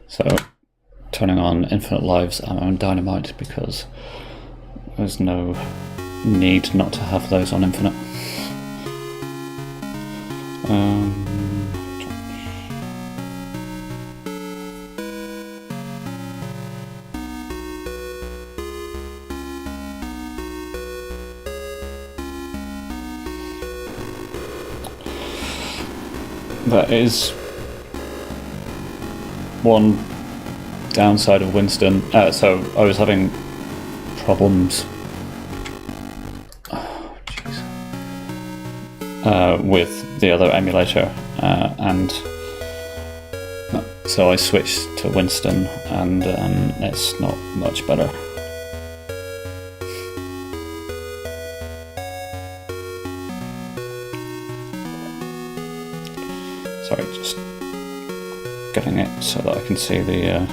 So turning on infinite lives ammo and dynamite because there's no need not to have those on infinite. That is one downside of Winston. So I was having problems with the other emulator, and so I switched to Winston, and it's not much better. Sorry, just getting it so that I can see the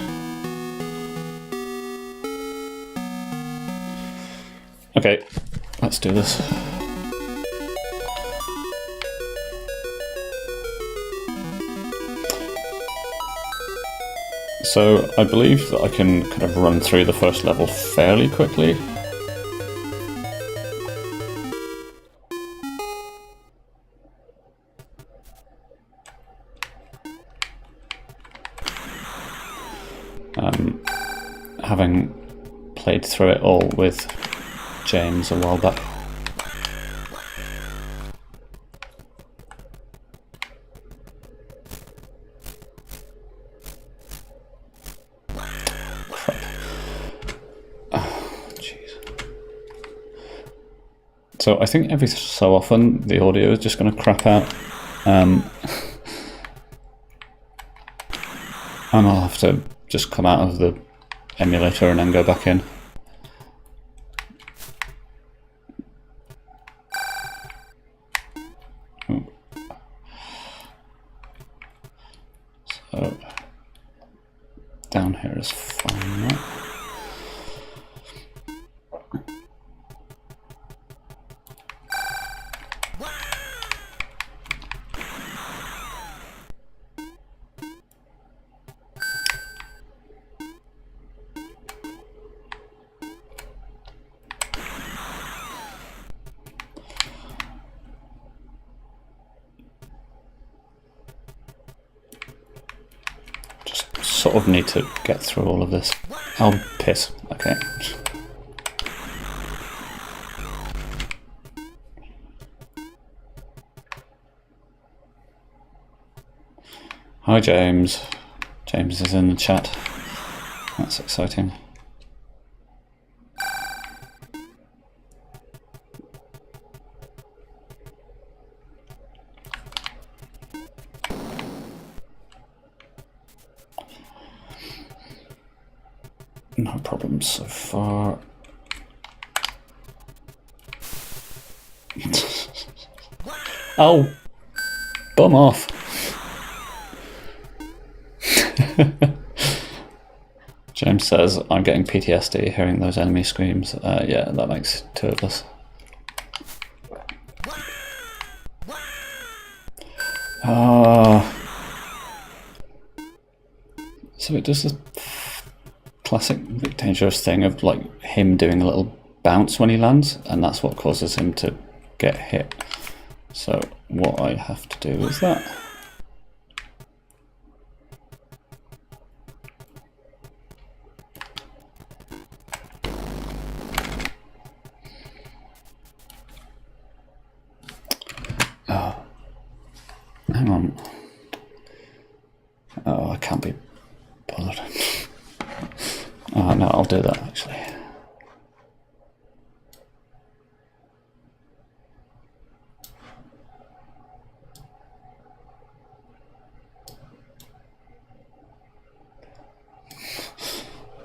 Okay, let's do this. So I believe that I can kind of run through the first level fairly quickly. Having played through it all with James a while back. Crap. Oh, jeez. So I think every so often the audio is just going to crap out. And I'll have to just come out of the emulator and then go back in. So down here is fine now. Sort of need to get through all of this. Oh, piss. Okay. Hi, James. James is in the chat. That's exciting. No problems so far. Oh, bum off. James says, I'm getting PTSD hearing those enemy screams. Yeah, that makes two of us. So it does this classic dangerous thing of like him doing a little bounce when he lands, and that's what causes him to get hit. So what I have to do is that. Oh, hang on. Oh, I can't be bothered. No, I'll do that actually.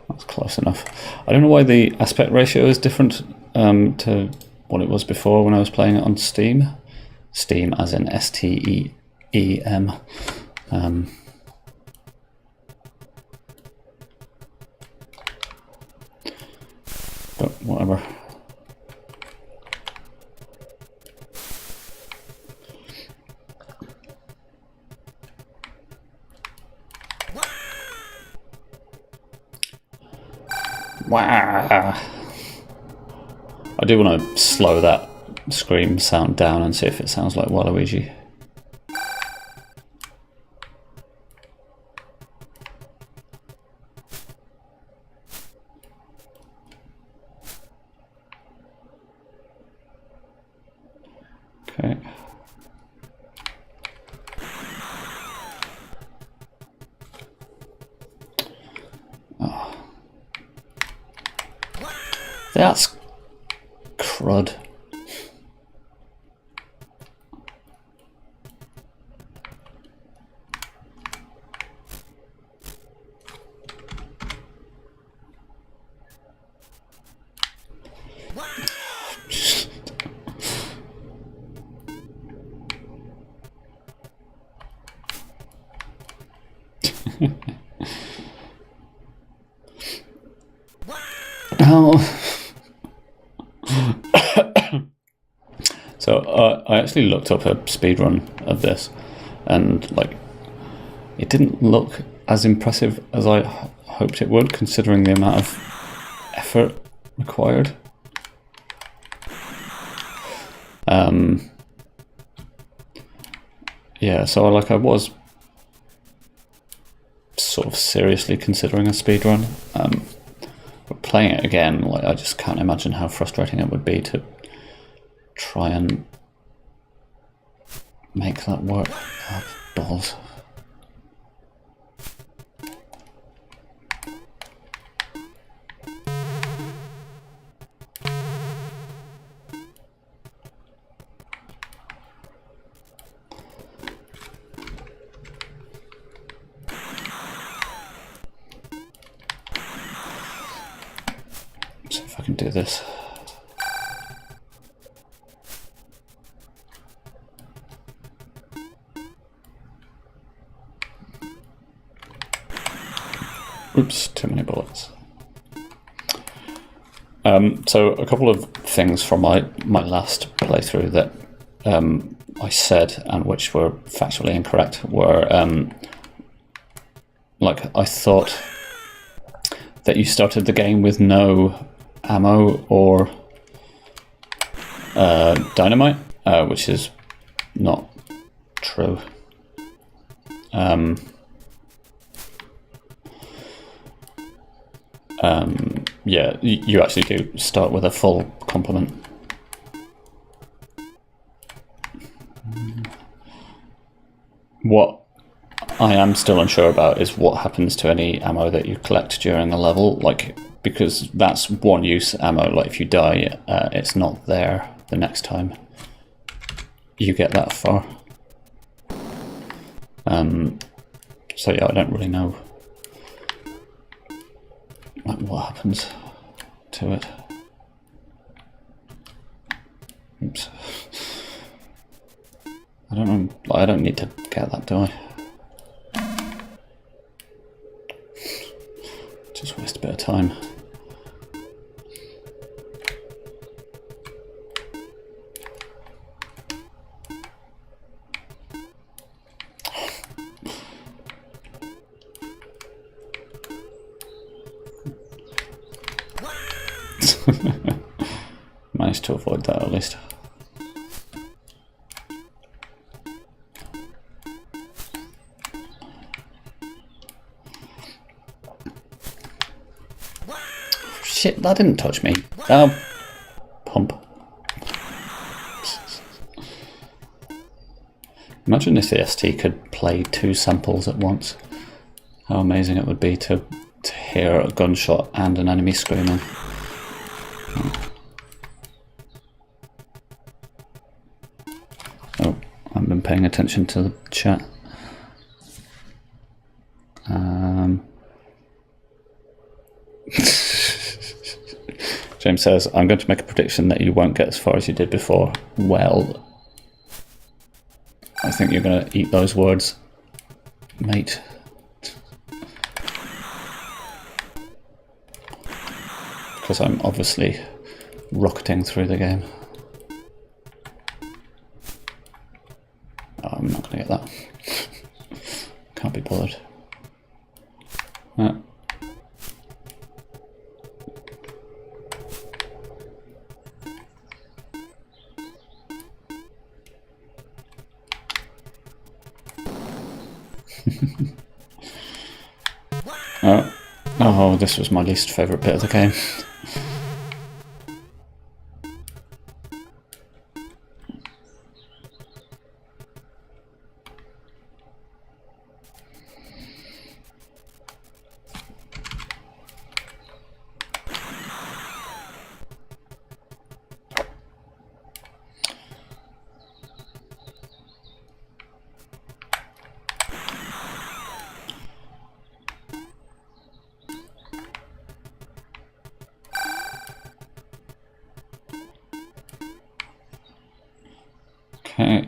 That's close enough. I don't know why the aspect ratio is different to what it was before when I was playing it on Steam. Steam as in S-T-E-E-M. But whatever. Wah! I do want to slow that scream sound down and see if it sounds like Waluigi. Okay. Oh. That's crud. Oh. So I actually looked up a speedrun of this, and like, it didn't look as impressive as I hoped it would, considering the amount of effort required. Yeah, so like I was sort of seriously considering a speedrun. But playing it again, like, I just can't imagine how frustrating it would be to try and make that work. Oh, balls. See if I can do this. Oops, too many bullets. So a couple of things from my last playthrough that I said and which were factually incorrect were like, I thought that you started the game with no ammo or dynamite, which is not true. Yeah, you actually do start with a full complement. What I am still unsure about is what happens to any ammo that you collect during a level, like, because that's one use ammo. Like, if you die, it's not there the next time you get that far. So yeah, I don't really know like what happens to it. Oops. I don't know. I don't need to get that, do I? Just waste a bit of time. Managed to avoid that at least. Shit, that didn't touch me. Oh, pump. Imagine if the ST could play 2 samples at once. How amazing it would be to hear a gunshot and an enemy screaming. Oh, I haven't been paying attention to the chat. James says, I'm going to make a prediction that you won't get as far as you did before. Well, I think you're going to eat those words, mate. Because I'm obviously rocketing through the game. Oh, I'm not going to get that. Can't be bothered. Oh, this was my least favourite bit of the game. Okay.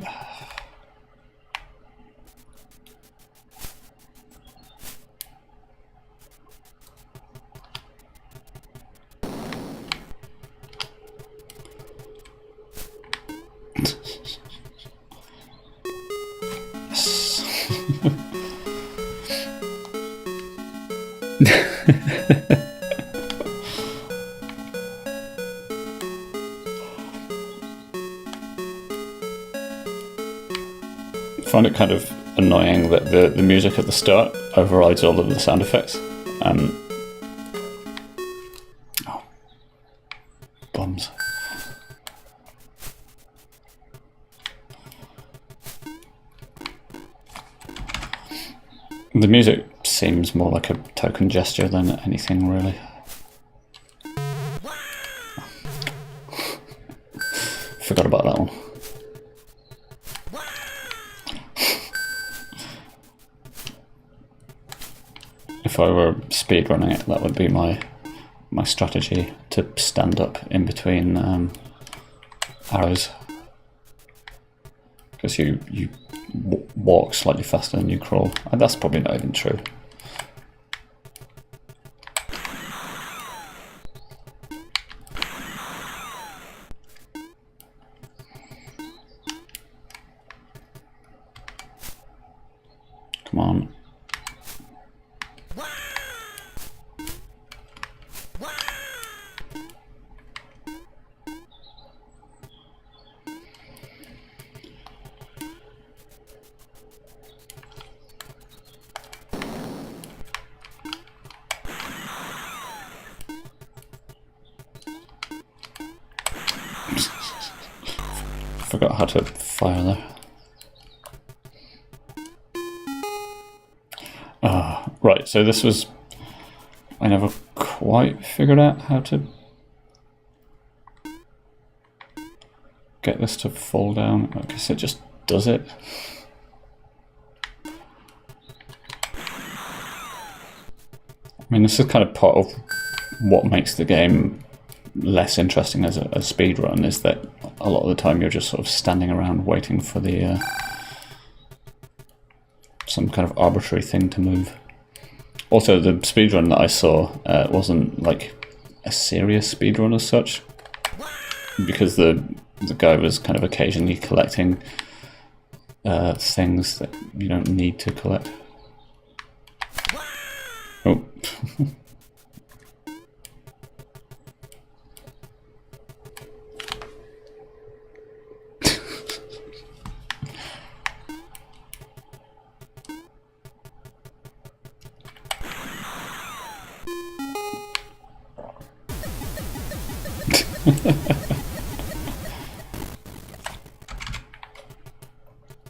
I find it kind of annoying that the music at the start overrides all of the sound effects. Oh, bums. The music seems more like a token gesture than anything, really. Forgot about that one. If I were speedrunning it, that would be my strategy, to stand up in between arrows, because you walk slightly faster than you crawl, and that's probably not even true. Come on. Forgot how to fire there. Right, so this was... I never quite figured out how to get this to fall down. I guess it just does it. I mean, this is kind of part of what makes the game less interesting as a speedrun, is that a lot of the time you're just sort of standing around waiting for the some kind of arbitrary thing to move. Also, the speedrun that I saw wasn't like a serious speedrun as such, because the guy was kind of occasionally collecting things that you don't need to collect. Oh.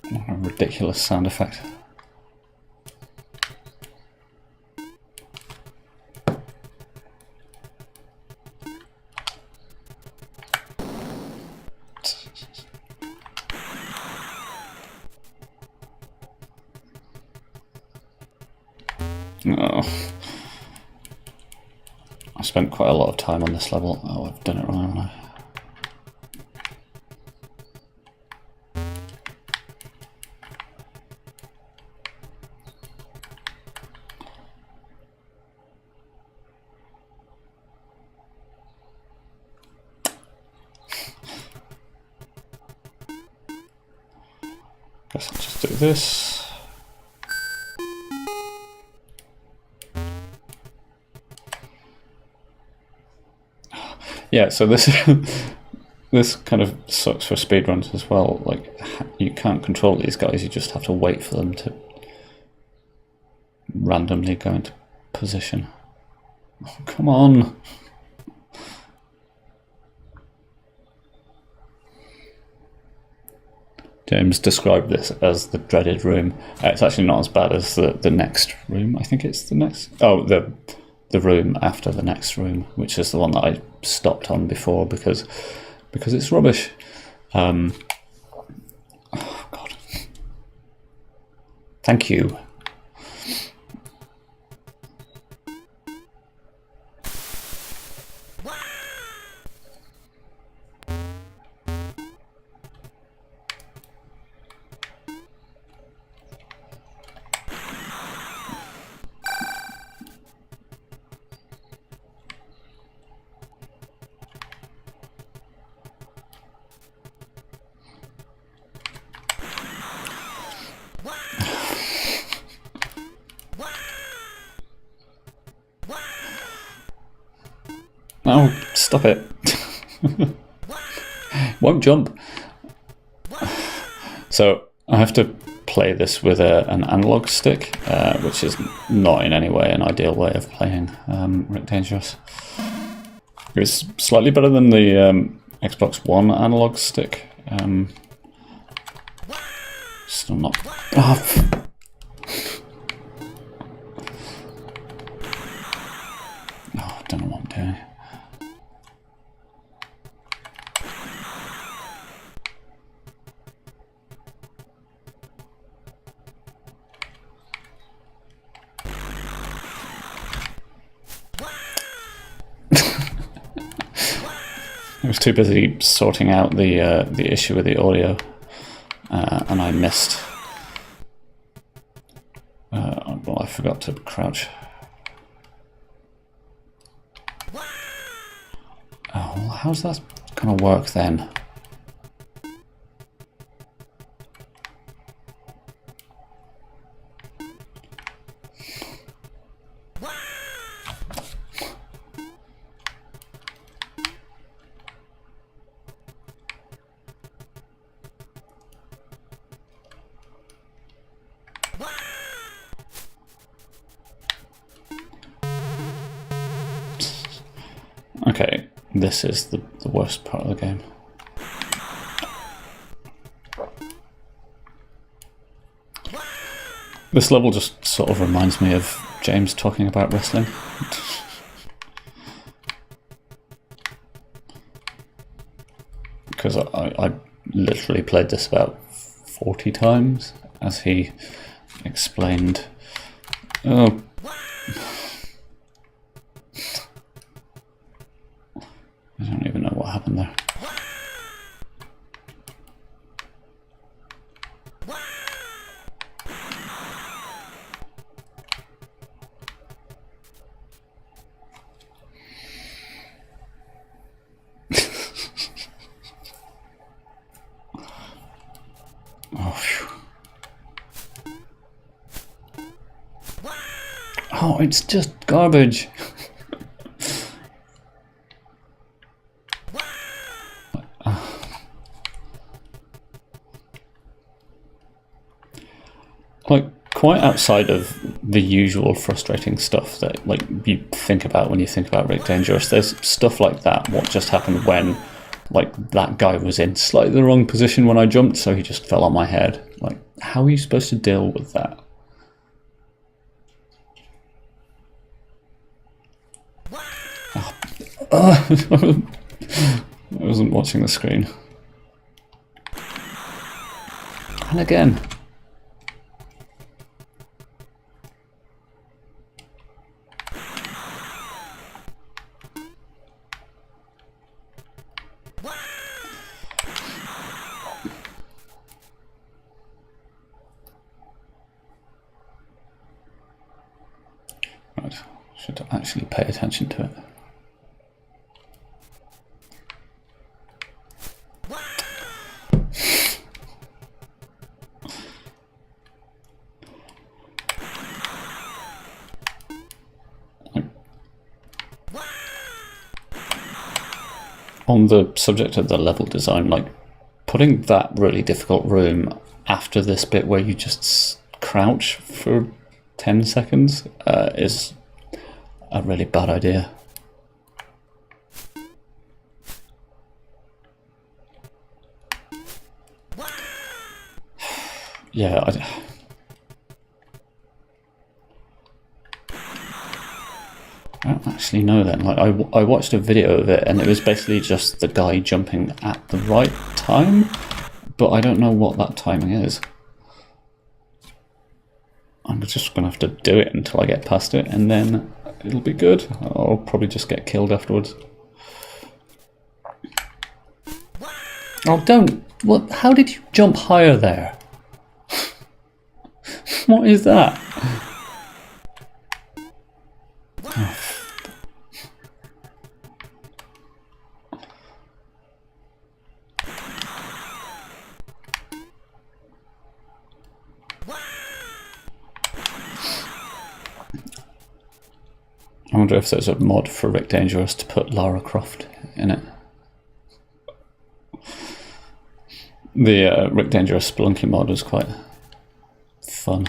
What a ridiculous sound effect. Oh. I spent quite a lot of time on this level. Oh, I've done it wrong, haven't I? Guess I'll just do this. Yeah, so this this kind of sucks for speedruns as well. Like, you can't control these guys; you just have to wait for them to randomly go into position. Oh, come on. James described this as the dreaded room. It's actually not as bad as the next room. I think it's the next... Oh, the room after the next room, which is the one that I stopped on before because it's rubbish. Oh, God. Thank you. No, stop it. Won't jump. So I have to play this with an analog stick, which is not in any way an ideal way of playing Rick Dangerous. It's slightly better than the Xbox One analog stick. Still not... Oh. Oh, I don't know what I'm doing. I was too busy sorting out the issue with the audio, and I missed. Well, I forgot to crouch. Oh, well, how's that gonna work then? Okay, this is the worst part of the game. This level just sort of reminds me of James talking about wrestling. Because I literally played this about 40 times as he explained. Oh. I don't even know what happened there. Oh, it's just garbage. Like, quite outside of the usual frustrating stuff that like you think about when you think about Rick Dangerous, there's stuff like that. What just happened when like that guy was in slightly the wrong position when I jumped, so he just fell on my head. Like, how are you supposed to deal with that? I wasn't watching the screen. And again. Right, should actually pay attention to it. On the subject of the level design, like putting that really difficult room after this bit where you just crouch for 10 seconds is a really bad idea. Yeah, I don't actually know then. Like I watched a video of it and it was basically just the guy jumping at the right time, but I don't know what that timing is. I'm just gonna have to do it until I get past it and then it'll be good. I'll probably just get killed afterwards. Oh, don't! What? How did you jump higher there? What is that? Oh. I wonder if there's a mod for Rick Dangerous to put Lara Croft in it. The Rick Dangerous Spelunky mod was quite fun.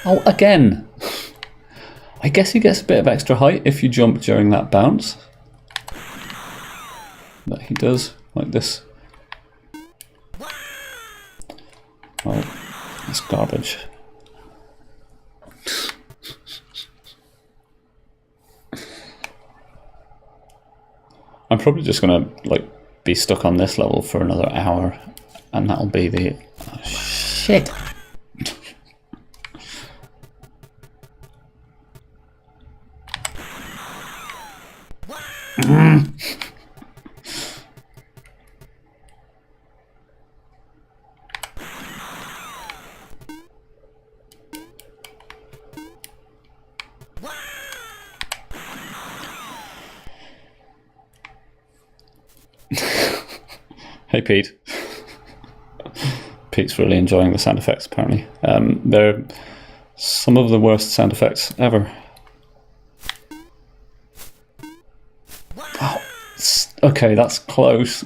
Oh, again! I guess he gets a bit of extra height if you jump during that bounce. But he does, like this. Oh, that's garbage. I'm probably just gonna like be stuck on this level for another hour, and that'll be the oh, shit. Hey Pete. Pete's really enjoying the sound effects apparently. They're some of the worst sound effects ever. Oh, okay, that's close.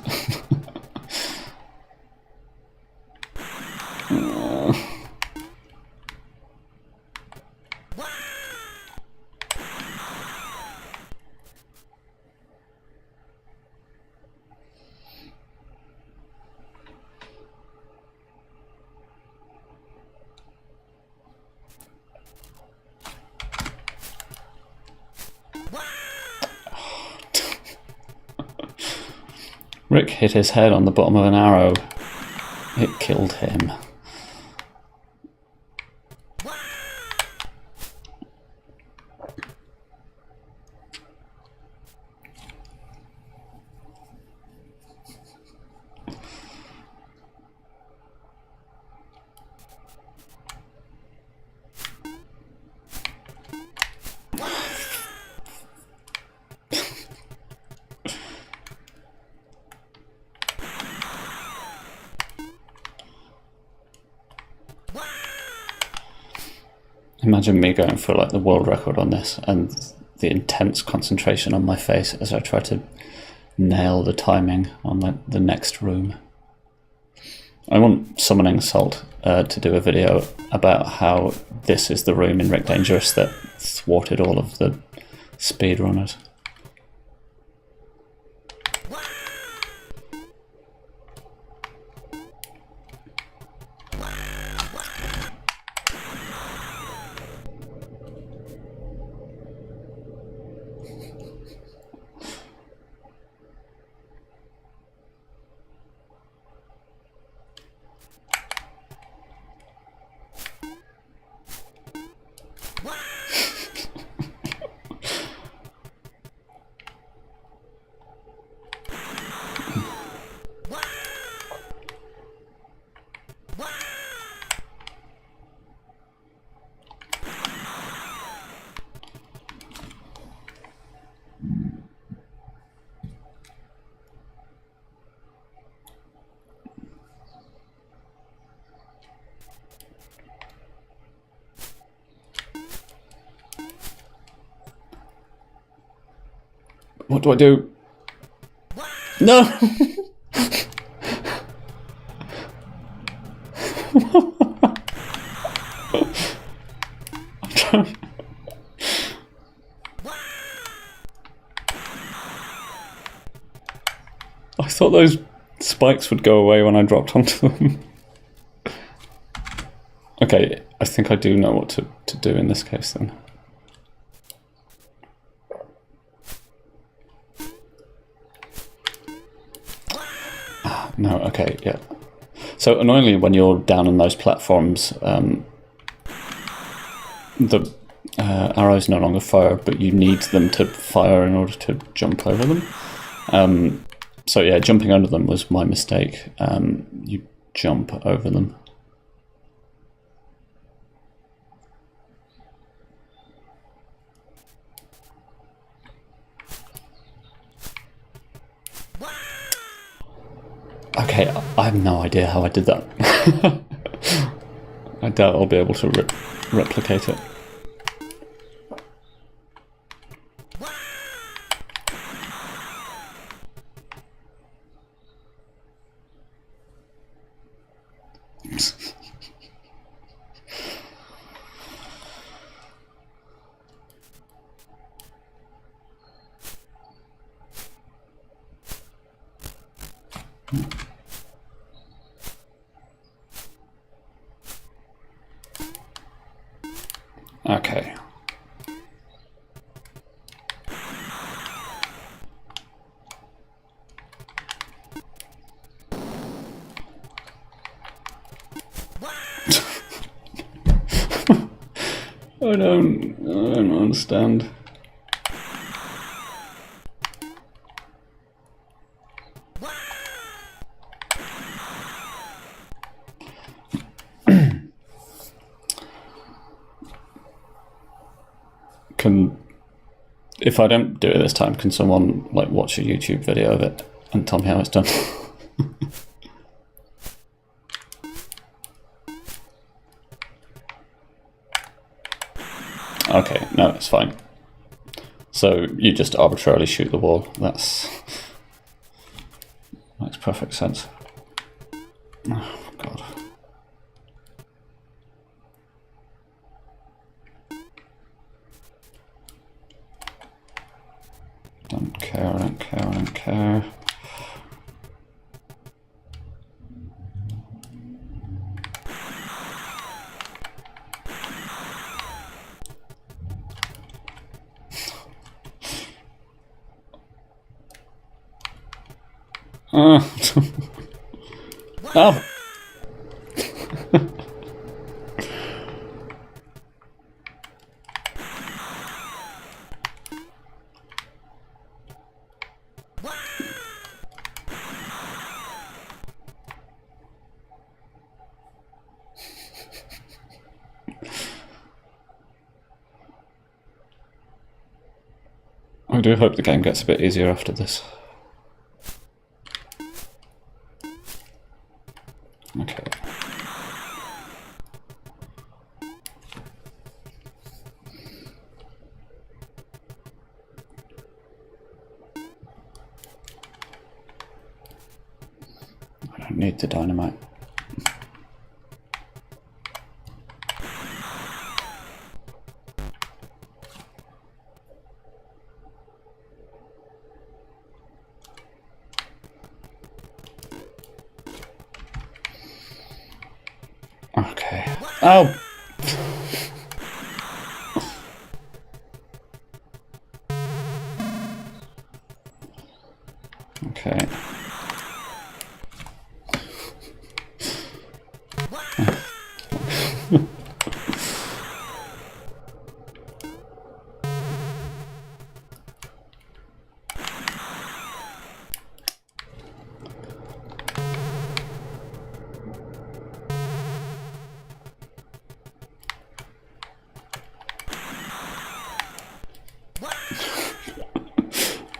Rick hit his head on the bottom of an arrow. It killed him. Imagine me going for like the world record on this and the intense concentration on my face as I try to nail the timing on the next room. I want Summoning Assault to do a video about how this is the room in Rick Dangerous that thwarted all of the speedrunners. What do I do? No! I thought those spikes would go away when I dropped onto them. Okay, I think I do know what to do in this case then. No, okay, yeah. So annoyingly, when you're down on those platforms, the arrows no longer fire, but you need them to fire in order to jump over them. So yeah, jumping under them was my mistake. You jump over them. Okay, I have no idea how I did that. I doubt I'll be able to replicate it. Okay. I don't understand. If I don't do it this time, can someone like watch a YouTube video of it and tell me how it's done? Okay, no, it's fine. So you just arbitrarily shoot the wall. That makes perfect sense. Oh, God. Don't care, I don't care, I don't care. Oh! I do hope the game gets a bit easier after this. Okay. I don't need the dynamite. Okay. Oh! Okay.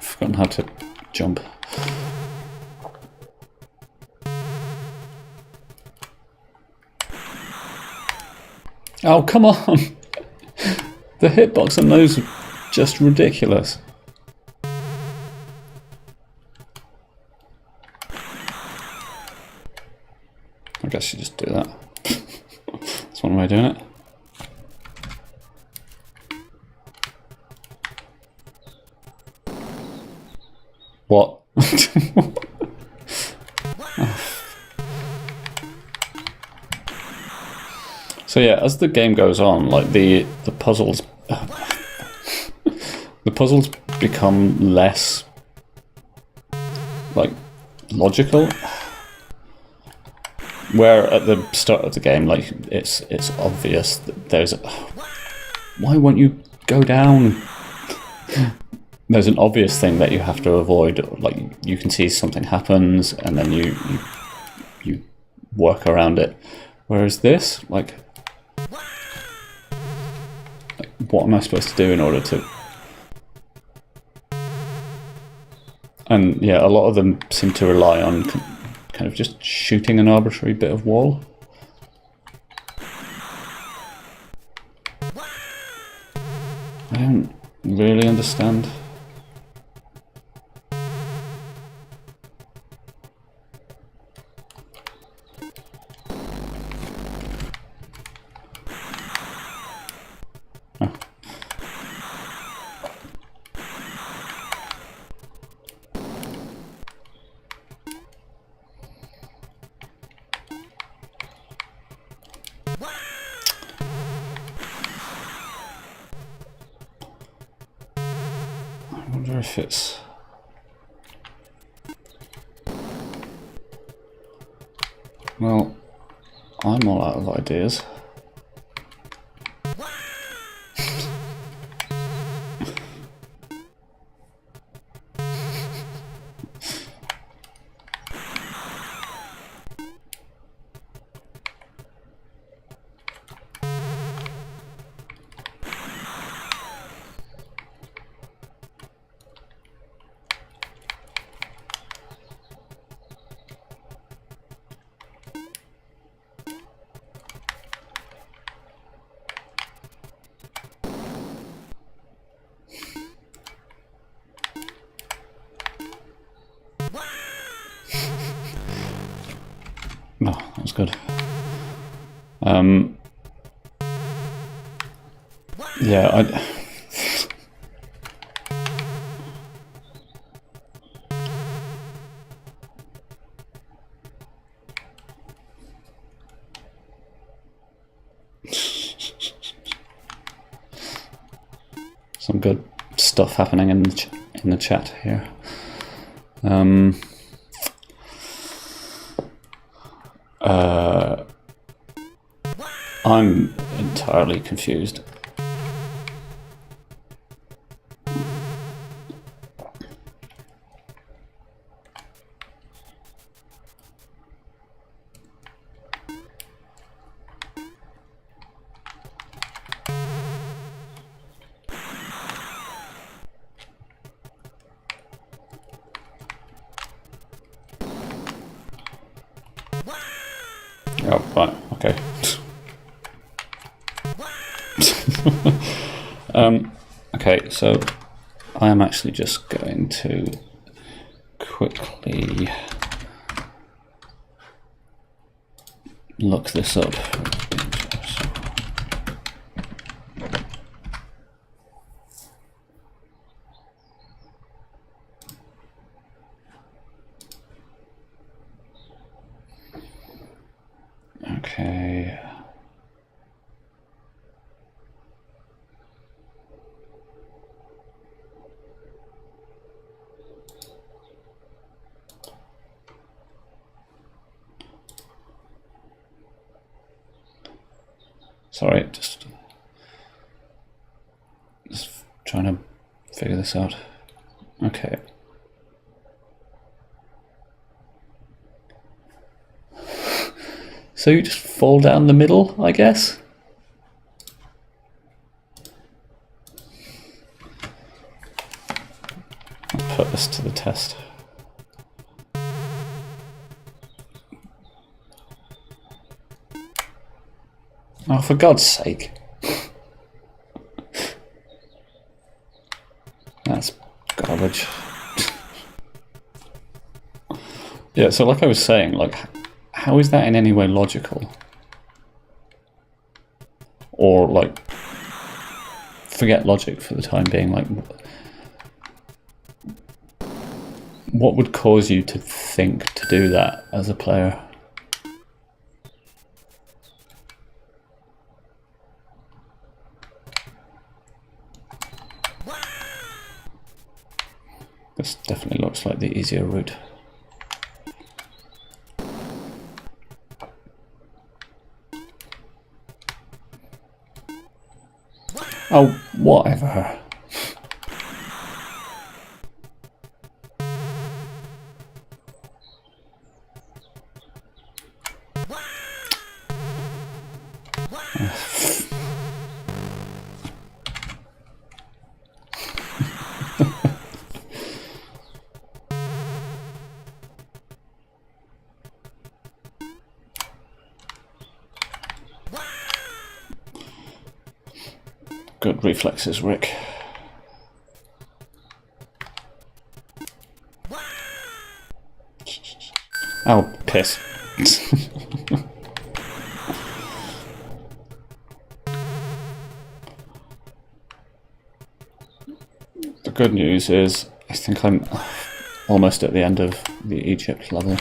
Forgotten how to jump. Oh, come on! The hitbox on those are just ridiculous. I guess you just do that. That's one way of doing it. What? So yeah, as the game goes on, like the puzzles, the puzzles become less like logical. Where at the start of the game, like it's obvious that there's. Why won't you go down? There's an obvious thing that you have to avoid. Like you can see something happens, and then you work around it. Whereas this, like what am I supposed to do in order to? And yeah, a lot of them seem to rely on kind of just shooting an arbitrary bit of wall. I don't really understand. I wonder if it's... Well, I'm all out of ideas. No, that was good. Yeah, some good stuff happening in the chat here. I'm entirely confused. Oh, right, okay. Okay, so I am actually just going to quickly look this up. Okay. Sorry, just trying to figure this out. Okay. So you just fall down the middle, I guess? I'll put this to the test. Oh, for God's sake. That's garbage. Yeah, so like I was saying, like, how is that in any way logical? Or, like, forget logic for the time being, like, what would cause you to think to do that as a player? This definitely looks like the easier route. Oh, whatever. Good reflexes, Rick. Oh, piss. The good news is, I think I'm almost at the end of the Egypt level.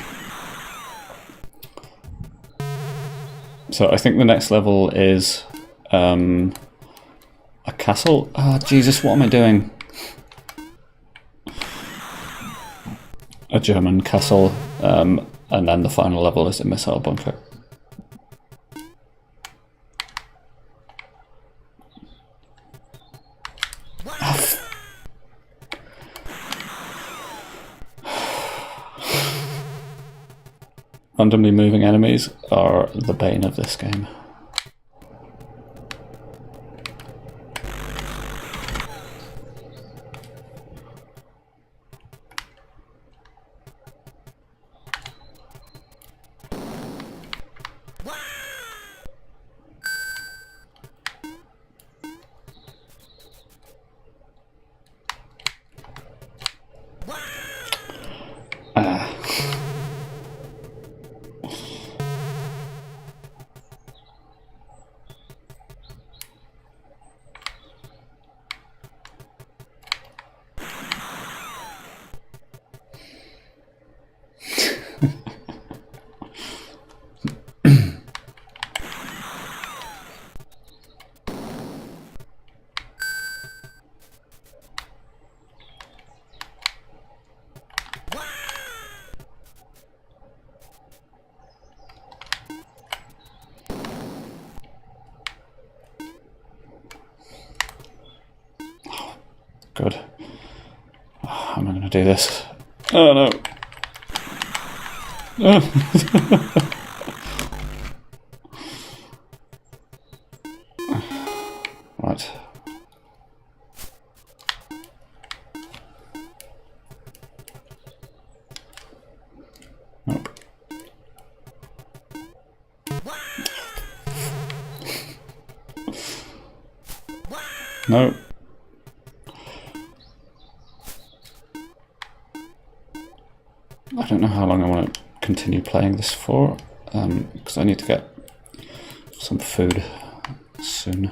So I think the next level is a castle. Oh, Jesus, what am I doing? A German castle, and then the final level is a missile bunker. Randomly moving enemies are the bane of this game. Good. How am I going to do this? Oh no. Oh. Right. Nope. No. I don't know how long I want to continue playing this for, because I need to get some food soon.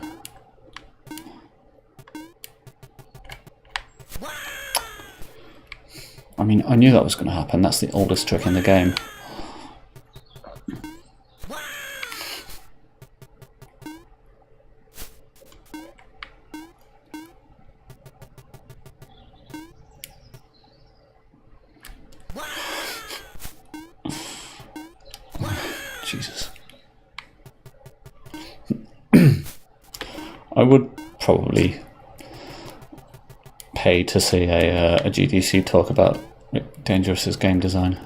I mean, I knew that was going to happen. That's the oldest trick in the game. Jesus. I would probably pay to see a GDC talk about Rick Dangerous's game design.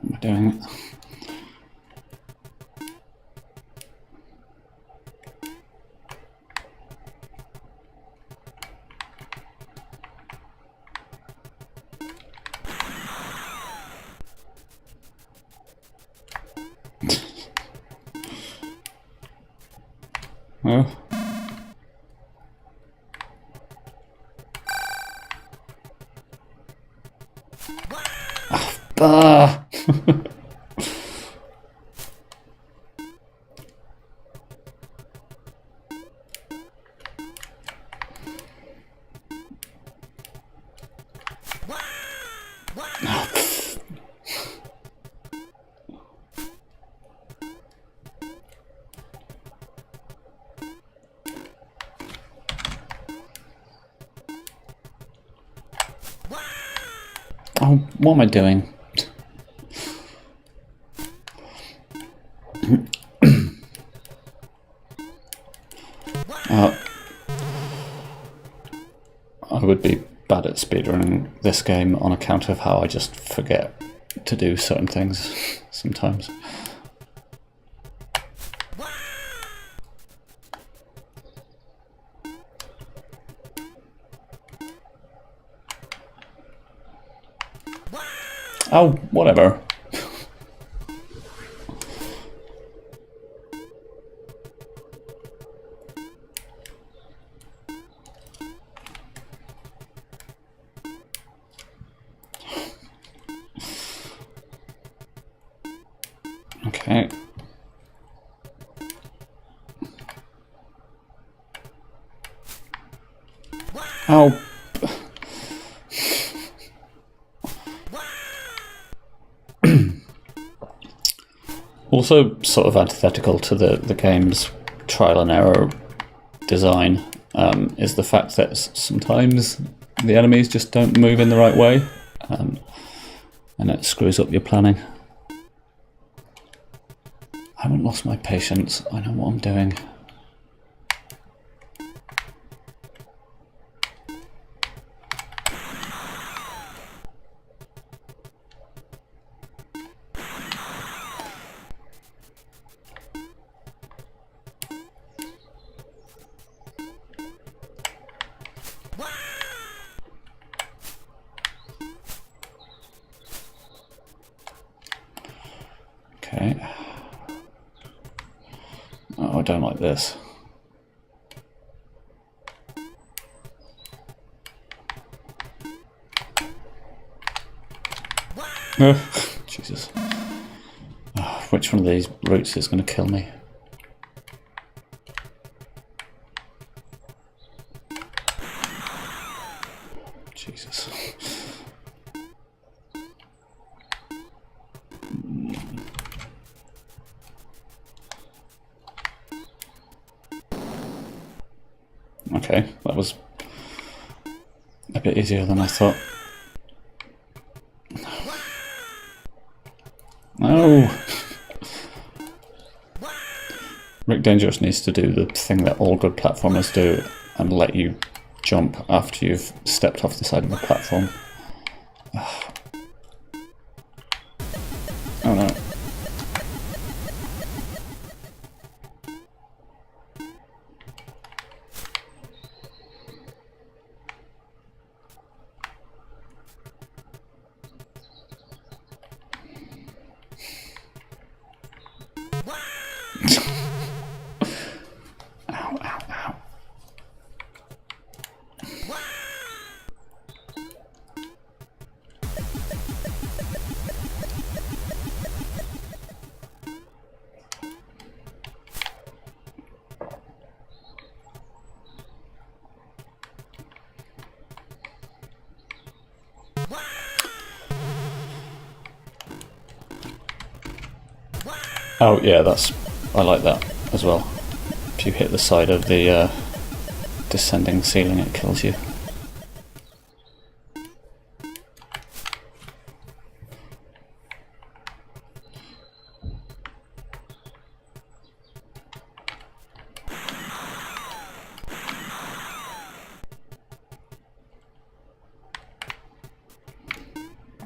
What am I doing? Oh. Oh, what am I doing? I would be bad at speedrunning this game on account of how I just forget to do certain things sometimes. Oh, whatever. Okay. Oh. Also sort of antithetical to the game's trial and error design is the fact that sometimes the enemies just don't move in the right way, and it screws up your planning. I haven't lost my patience. I know what I'm doing. Okay. Oh, I don't like this. Jesus. Oh, which one of these routes is going to kill me? Jesus. Okay, that was a bit easier than I thought. No! Rick Dangerous needs to do the thing that all good platformers do and let you jump after you've stepped off the side of the platform. Oh no. Ow, ow, ow. Oh yeah, I like that as well. If you hit the side of the descending ceiling, it kills you.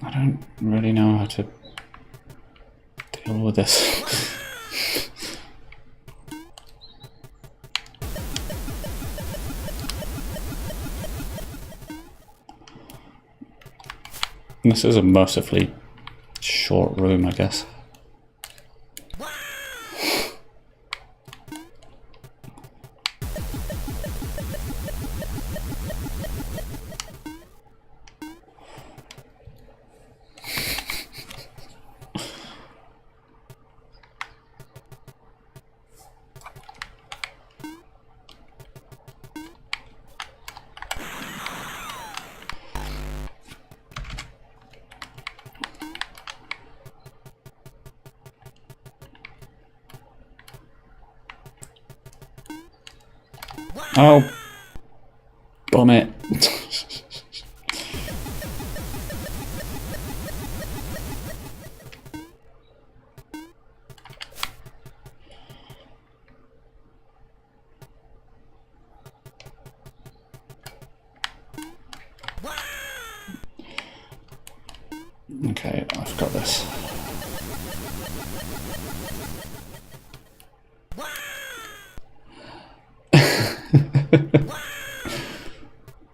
I don't really know how to deal with this. This is a mercifully short room, I guess. Oh, bomb it. Okay, I've got this.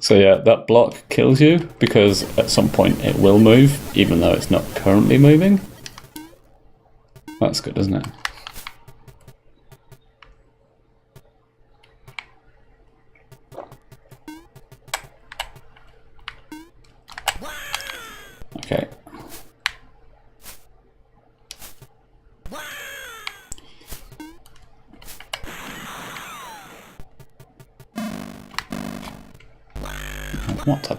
So yeah, that block kills you because at some point it will move, even though it's not currently moving. That's good, isn't it? Okay. What the?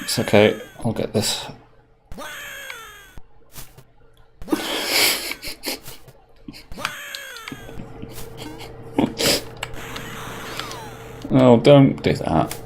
It's okay, I'll get this. Oh, don't do that.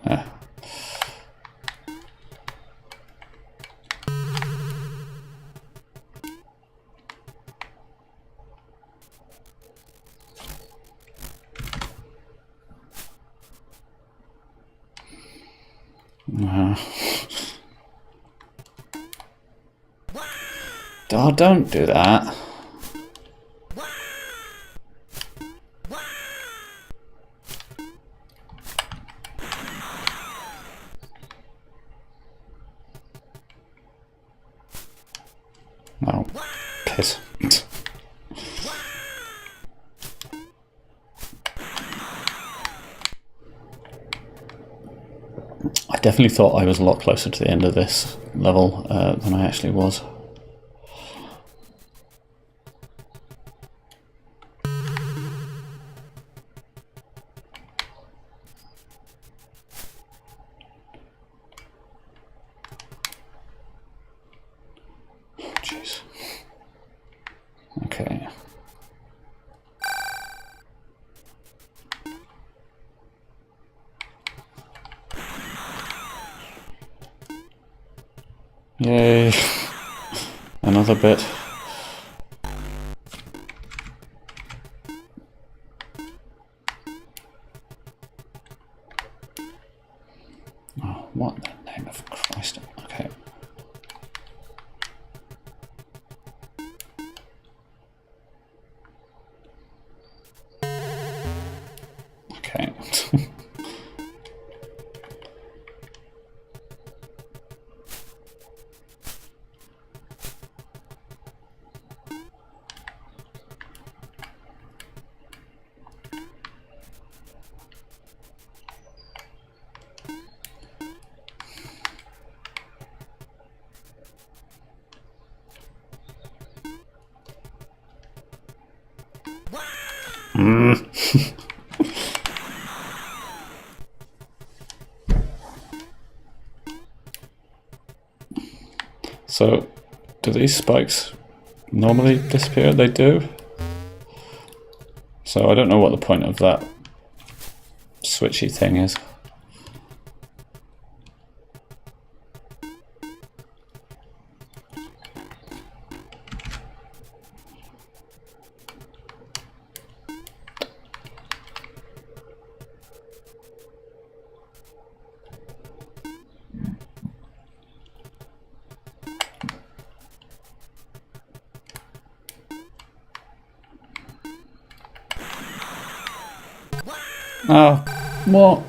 Yeah. Oh, don't do that. Oh, piss. I definitely thought I was a lot closer to the end of this level than I actually was. Jeez. Okay. Yay. Another bit. Oh, what in the name of Christ? Okay. Okay. So, do these spikes normally disappear? They do. So I don't know what the point of that switchy thing is. Oh, what?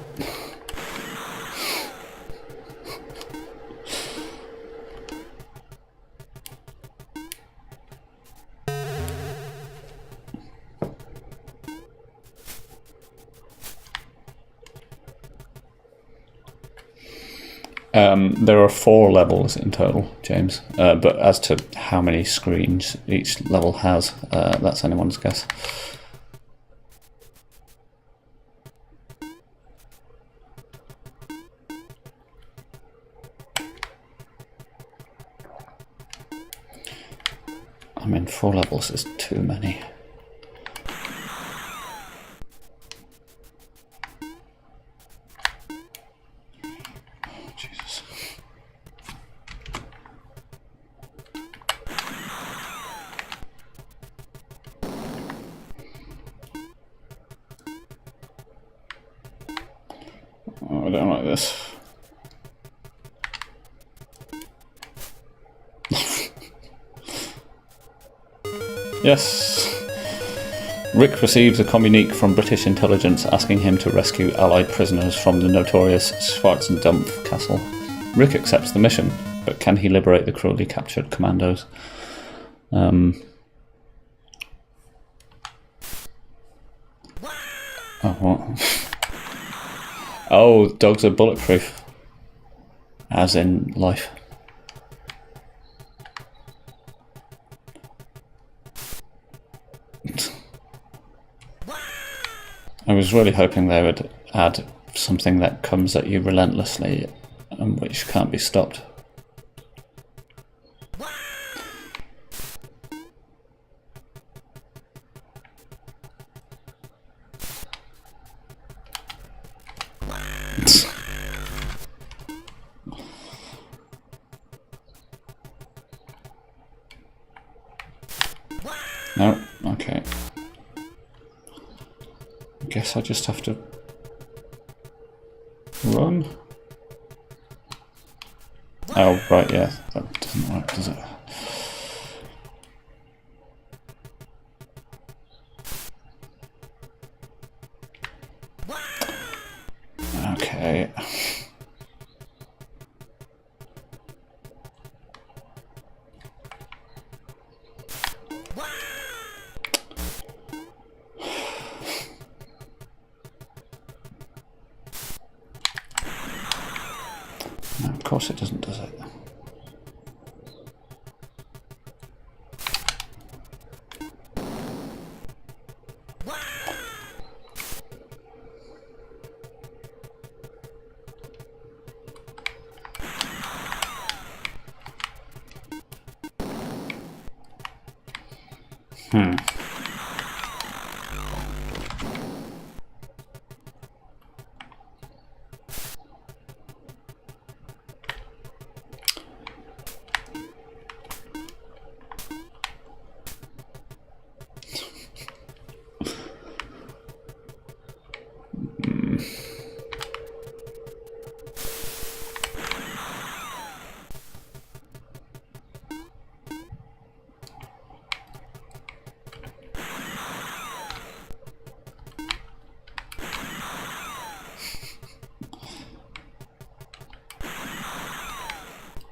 There are 4 levels in total, James. But as to how many screens each level has, that's anyone's guess. I mean, 4 levels is too many. Jesus. Oh, I don't like this. Yes. Rick receives a communique from British intelligence asking him to rescue Allied prisoners from the notorious Schwarzendampf castle. Rick accepts the mission, but can he liberate the cruelly captured commandos? Oh, what? Oh, dogs are bulletproof. As in life. I was really hoping they would add something that comes at you relentlessly and which can't be stopped. No, okay. Guess I just have to run. Oh, right, yeah, that doesn't work, does it? Okay. No, of course it doesn't, does it?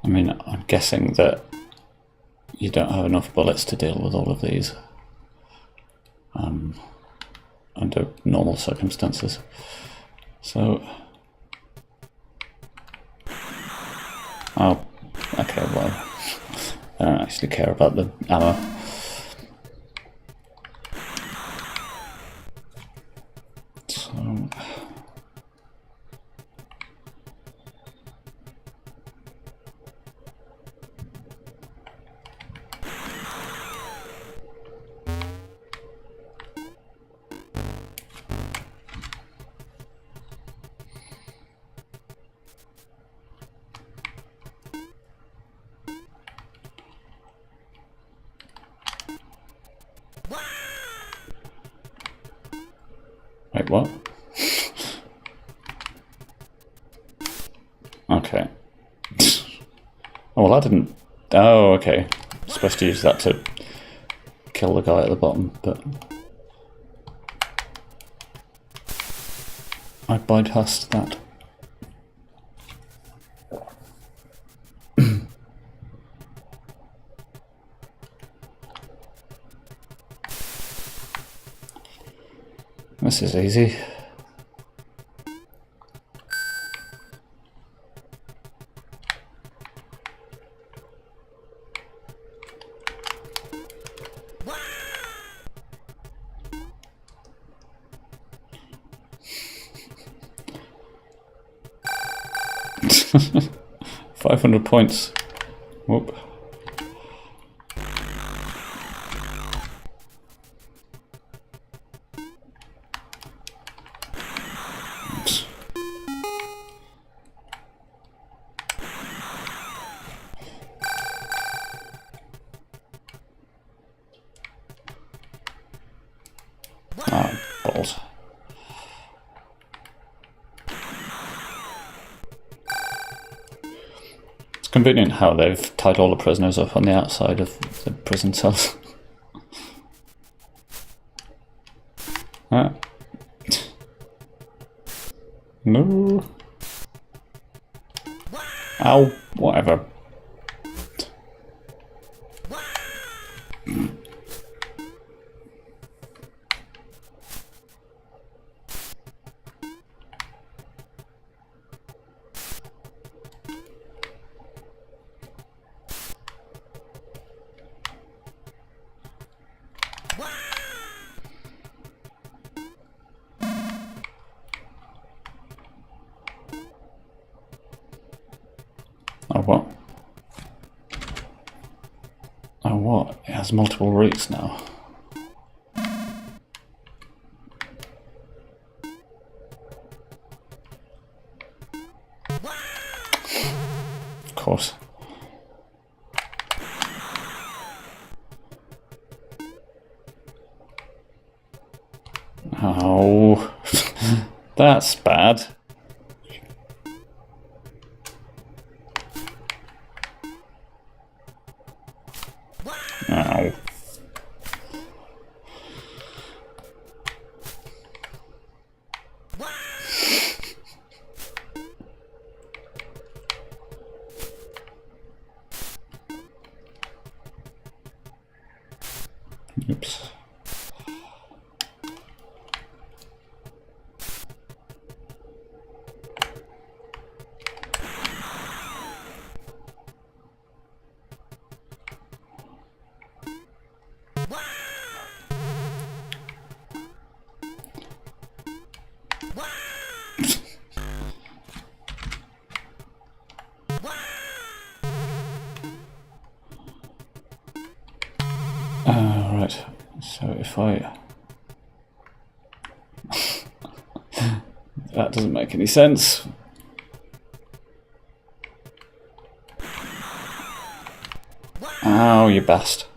I mean, I'm guessing that you don't have enough bullets to deal with all of these under normal circumstances. So, oh, okay, well, I don't actually care about the ammo. So, wait, what? Okay. Oh, well, I didn't... Oh, okay. Supposed to use that to kill the guy at the bottom, but... I bypassed that. This is easy. 500 points. Whoop. Oops. Ah, balls. It's convenient how they've tied all the prisoners up on the outside of the prison cells. Ah. No. Ow, whatever. Oh, what? Oh, what? It has multiple routes now. Of course. Oh, that's bad. Ow. Oops. Right, so if I... That doesn't make any sense. Ow, you bastard.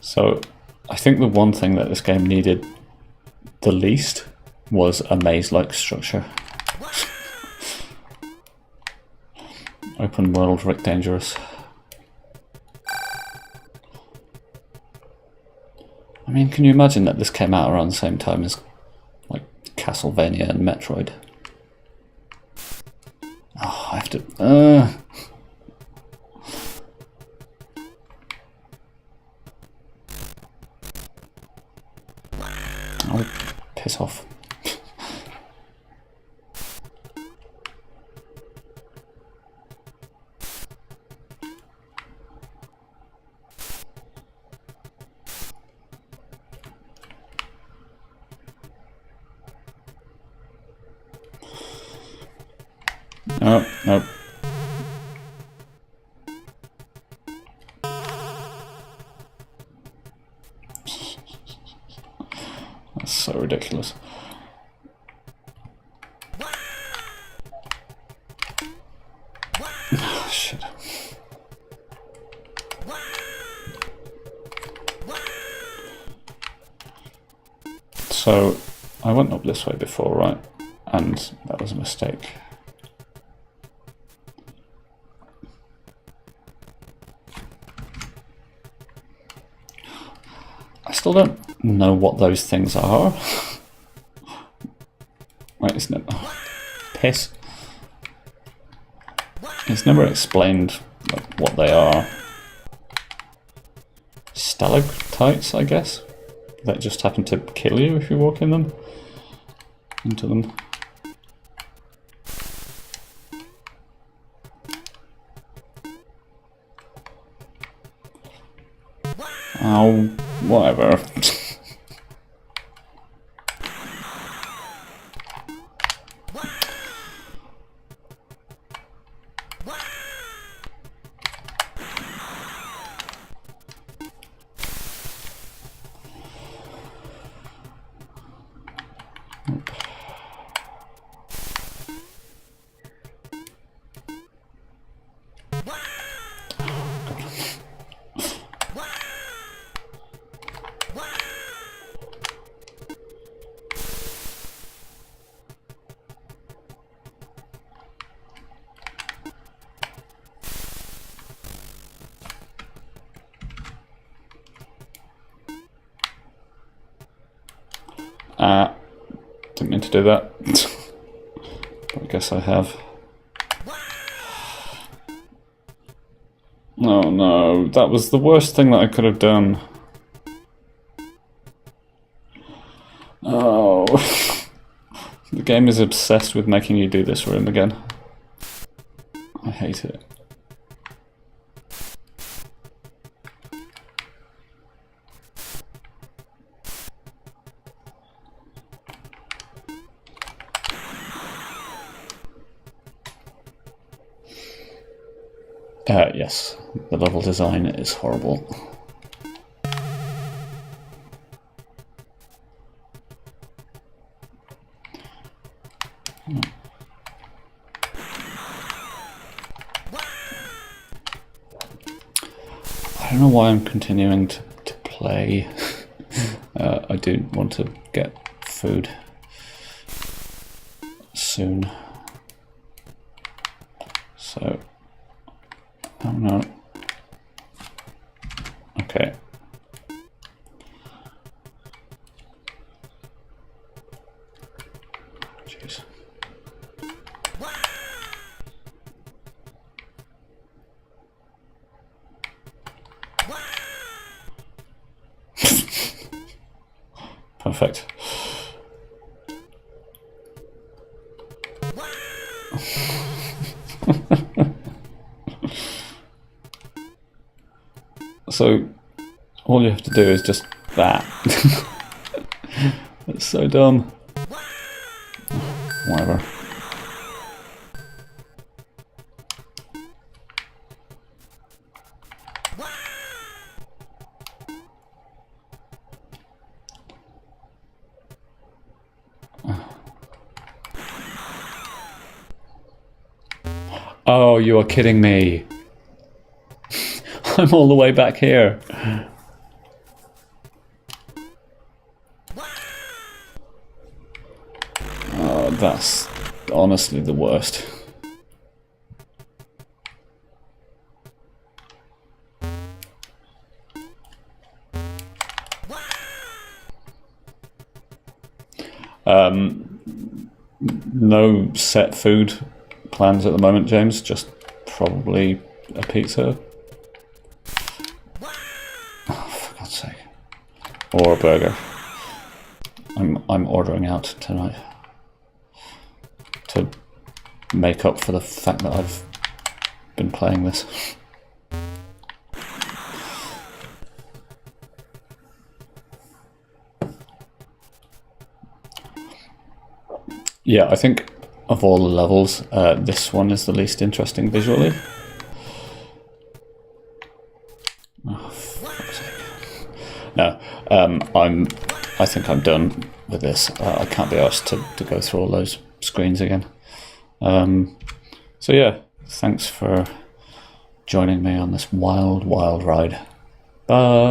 So, I think the one thing that this game needed the least was a maze-like structure. Open world, Rick Dangerous. I mean, can you imagine that this came out around the same time as, like, Castlevania and Metroid? Oh, I have to... Oh, piss off. Oh, no. That's so ridiculous. Oh, shit. So, I went up this way before, right? And that was a mistake. I still don't know what those things are. Wait, isn't it? Oh, piss. It's never explained like, what they are. Stalactites, I guess? That just happen to kill you if you walk in them? into them. Oh, whatever. Didn't mean to do that. But I guess I have. Oh no, that was the worst thing that I could have done. Oh. The game is obsessed with making you do this room again. I hate it. Yes, the level design is horrible. I don't know why I'm continuing to play. I do want to get food soon. So, oh no. Okay. Jeez. Perfect. So all you have to do is just that. That's so dumb. Whatever. Oh, you are kidding me. I'm all the way back here. Oh, that's honestly the worst. No set food plans at the moment, James. Just probably a pizza. Oh, for God's sake. Or a burger. I'm ordering out tonight to make up for the fact that I've been playing this. Yeah, I think of all the levels, this one is the least interesting visually. Oh, for fuck's sake. No, I think I'm done with this. I can't be asked to go through all those screens again. So yeah, thanks for joining me on this wild, wild ride. Bye.